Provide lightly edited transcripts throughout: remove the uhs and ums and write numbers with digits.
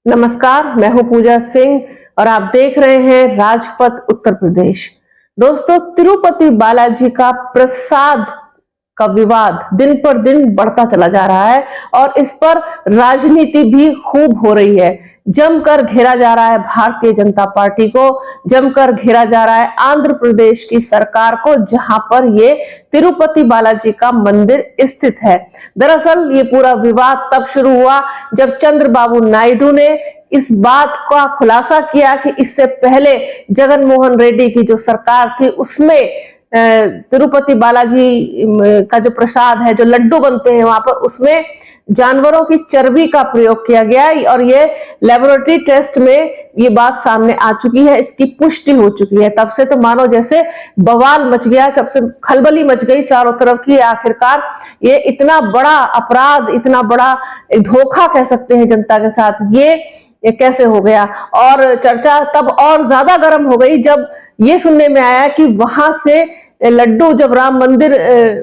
नमस्कार, मैं हूं पूजा सिंह और आप देख रहे हैं राजपथ उत्तर प्रदेश। दोस्तों, तिरुपति बालाजी का प्रसाद का विवाद दिन पर दिन बढ़ता चला जा रहा है और इस पर राजनीति भी खूब हो रही है। जमकर घेरा जा रहा है भारतीय जनता पार्टी को, जमकर घेरा जा रहा है आंध्र प्रदेश की सरकार को, जहां पर ये तिरुपति बालाजी का मंदिर स्थित है। दरअसल ये पूरा विवाद तब शुरू हुआ जब चंद्रबाबू नायडू ने इस बात का खुलासा किया कि इससे पहले जगन मोहन रेड्डी की जो सरकार थी उसमें तिरुपति बालाजी का जो प्रसाद है, जो लड्डू बनते हैं वहां पर, उसमें जानवरों की चर्बी का प्रयोग किया गया और ये लेबोरेटरी टेस्ट में ये बात सामने आ चुकी है, इसकी पुष्टि हो चुकी है। तब से तो मानो जैसे बवाल मच गया, तब से खलबली मच गई चारों तरफ की। आखिरकार ये इतना बड़ा अपराध, इतना बड़ा धोखा कह सकते हैं जनता के साथ, ये कैसे हो गया। और चर्चा तब और ज्यादा गर्म हो गई जब ये सुनने में आया कि वहां से लड्डू, जब राम मंदिर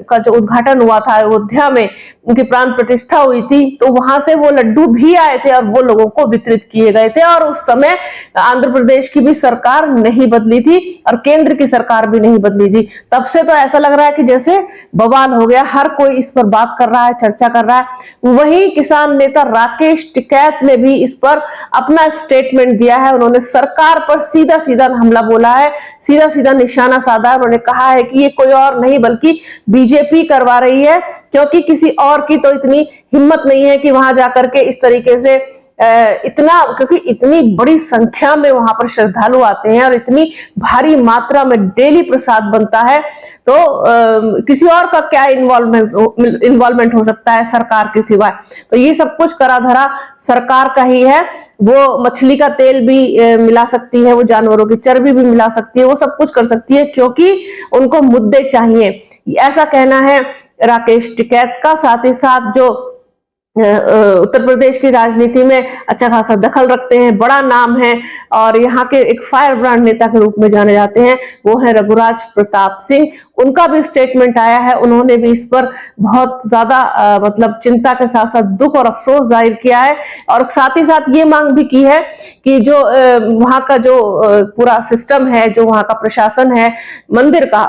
का जो उद्घाटन हुआ था अयोध्या में, उनकी प्राण प्रतिष्ठा हुई थी, तो वहां से वो लड्डू भी आए थे और वो लोगों को वितरित किए गए थे। और उस समय आंध्र प्रदेश की भी सरकार नहीं बदली थी और केंद्र की सरकार भी नहीं बदली थी। तब से तो ऐसा लग रहा है कि जैसे बवाल हो गया, हर कोई इस पर बात कर रहा है, चर्चा कर रहा है। वहीं किसान नेता राकेश टिकैत ने भी इस पर अपना स्टेटमेंट दिया है। उन्होंने सरकार पर सीधा सीधा हमला बोला है, सीधा सीधा निशाना साधा है। उन्होंने कहा है कि ये कोई और नहीं बल्कि बीजेपी करवा रही है, क्योंकि किसी और की तो इतनी हिम्मत नहीं है कि वहां जाकर के इस तरीके से इतना, क्योंकि इतनी बड़ी संख्या में वहां पर श्रद्धालु आते हैं और इतनी भारी मात्रा में डेली प्रसाद बनता है, तो किसी और का क्या इन्वॉल्वमेंट हो सकता है सरकार के सिवाय। तो ये सब कुछ करा धरा सरकार का ही है। वो मछली का तेल भी मिला सकती है, वो जानवरों की चर्बी भी मिला सकती है, वो सब कुछ कर सकती है, क्योंकि उनको मुद्दे चाहिए, ऐसा कहना है राकेश टिकैत का। साथ ही साथ जो उत्तर प्रदेश की राजनीति में अच्छा खासा दखल रखते हैं, बड़ा नाम है और यहाँ के एक फायर ब्रांड नेता के रूप में जाने जाते हैं, वो है रघुराज प्रताप सिंह। उनका भी स्टेटमेंट आया है। उन्होंने भी इस पर बहुत ज्यादा मतलब चिंता के साथ साथ दुख और अफसोस जाहिर किया है और साथ ही साथ ये मांग भी की है कि जो वहां का जो पूरा सिस्टम है, जो वहां का प्रशासन है मंदिर का,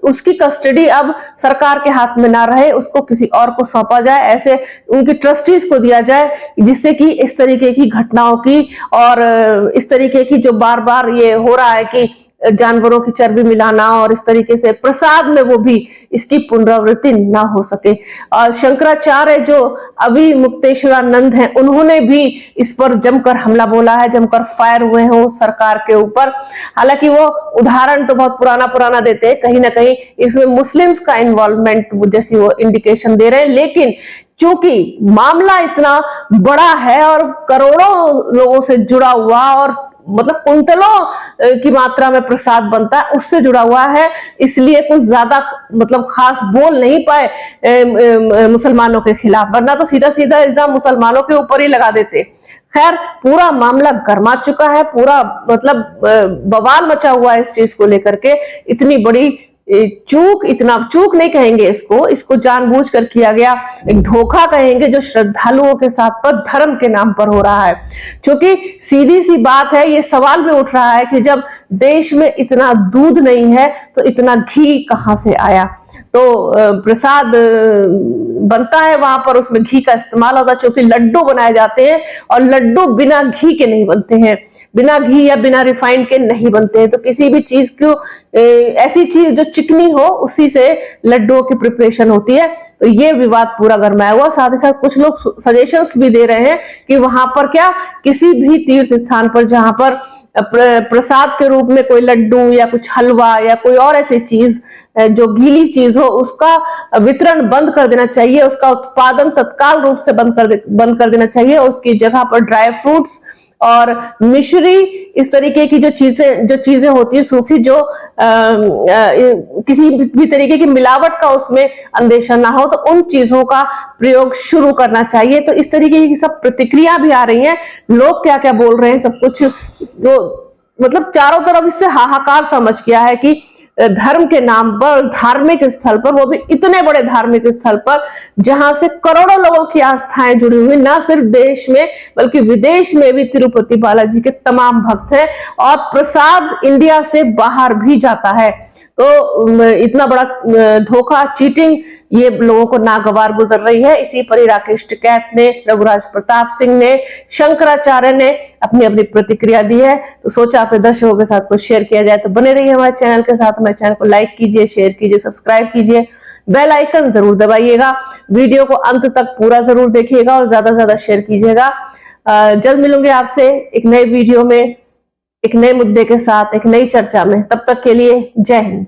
उसकी कस्टडी अब सरकार के हाथ में ना रहे, उसको किसी और को सौंपा जाए, ऐसे उनकी ट्रस्टीज को दिया जाए, जिससे कि इस तरीके की घटनाओं की और इस तरीके की जो बार बार ये हो रहा है कि जानवरों की चर्बी मिलाना और इस तरीके से प्रसाद में वो भी, इसकी पुनरावृत्ति ना हो सके। और शंकराचार्य जो अभी मुक्तेश्वरानंद हैं, उन्होंने भी इस पर जमकर हमला बोला है, जमकर फायर हुए हैं उस सरकार के ऊपर। हालांकि वो उदाहरण तो बहुत पुराना देते हैं, कहीं ना कहीं इसमें मुस्लिम्स का इन्वॉल्वमेंट जैसी वो इंडिकेशन दे रहे हैं, लेकिन चूंकि मामला इतना बड़ा है और करोड़ों लोगों से जुड़ा हुआ और मतलब कुंतलों की मात्रा में प्रसाद बनता है, उससे जुड़ा हुआ है, इसलिए कुछ ज्यादा मतलब खास बोल नहीं पाए मुसलमानों के खिलाफ, वरना तो सीधा सीधा इल्जाम मुसलमानों के ऊपर ही लगा देते। खैर, पूरा मामला गर्मा चुका है, पूरा मतलब बवाल मचा हुआ है इस चीज को लेकर के। इतनी बड़ी चूक, इतना चूक नहीं कहेंगे इसको जानबूझकर किया गया एक धोखा कहेंगे, जो श्रद्धालुओं के साथ पर धर्म के नाम पर हो रहा है। क्योंकि सीधी सी बात है, ये सवाल भी उठ रहा है कि जब देश में इतना दूध नहीं है तो इतना घी कहां से आया। तो प्रसाद बनता है वहां पर, उसमें घी का इस्तेमाल होता है, क्योंकि लड्डू बनाए जाते हैं और लड्डू बिना घी के नहीं बनते हैं, बिना घी या बिना रिफाइंड के नहीं बनते हैं। तो किसी भी चीज को ऐसी चीज जो चिकनी हो, उसी से लड्डुओं की प्रिपरेशन होती है। तो ये विवाद पूरा गरमाया हुआ। साथ ही साथ कुछ लोग सजेशंस भी दे रहे हैं कि वहां पर क्या, किसी भी तीर्थ स्थान पर जहां पर प्रसाद के रूप में कोई लड्डू या कुछ हलवा या कोई और ऐसी चीज जो गीली चीज हो, उसका वितरण बंद कर देना चाहिए, उसका उत्पादन तत्काल रूप से बंद कर देना चाहिए। उसकी जगह पर ड्राई फ्रूट्स और मिश्री, इस तरीके की जो चीजें होती है सूखी, जो किसी भी तरीके की मिलावट का उसमें अंदेशा ना हो, तो उन चीजों का प्रयोग शुरू करना चाहिए। तो इस तरीके की सब प्रतिक्रिया भी आ रही हैं। लोग क्या क्या बोल रहे हैं, सब कुछ जो मतलब चारों तरफ इससे हाहाकार समझ गया है कि धर्म के नाम पर, धार्मिक स्थल पर, वो भी इतने बड़े धार्मिक स्थल पर जहां से करोड़ों लोगों की आस्थाएं जुड़ी हुई, ना सिर्फ देश में बल्कि विदेश में भी तिरुपति बालाजी के तमाम भक्त हैं, और प्रसाद इंडिया से बाहर भी जाता है। तो इतना बड़ा धोखा, चीटिंग ये लोगों को नागवार गुजर रही है। इसी पर ही राकेश टिकैत ने, रघुराज प्रताप सिंह ने, शंकराचार्य ने अपनी अपनी प्रतिक्रिया दी है। तो सोचा अपने दर्शकों के साथ कुछ शेयर किया जाए। तो बने रहिए हमारे चैनल के साथ। हमारे चैनल को लाइक कीजिए, शेयर कीजिए, सब्सक्राइब कीजिए, बेल आइकन जरूर दबाइएगा, वीडियो को अंत तक पूरा जरूर देखिएगा और ज्यादा से ज्यादा शेयर कीजिएगा। जल्द मिलूंगे आपसे एक नए वीडियो में, एक नए मुद्दे के साथ, एक नई चर्चा में। तब तक के लिए जय हिंद।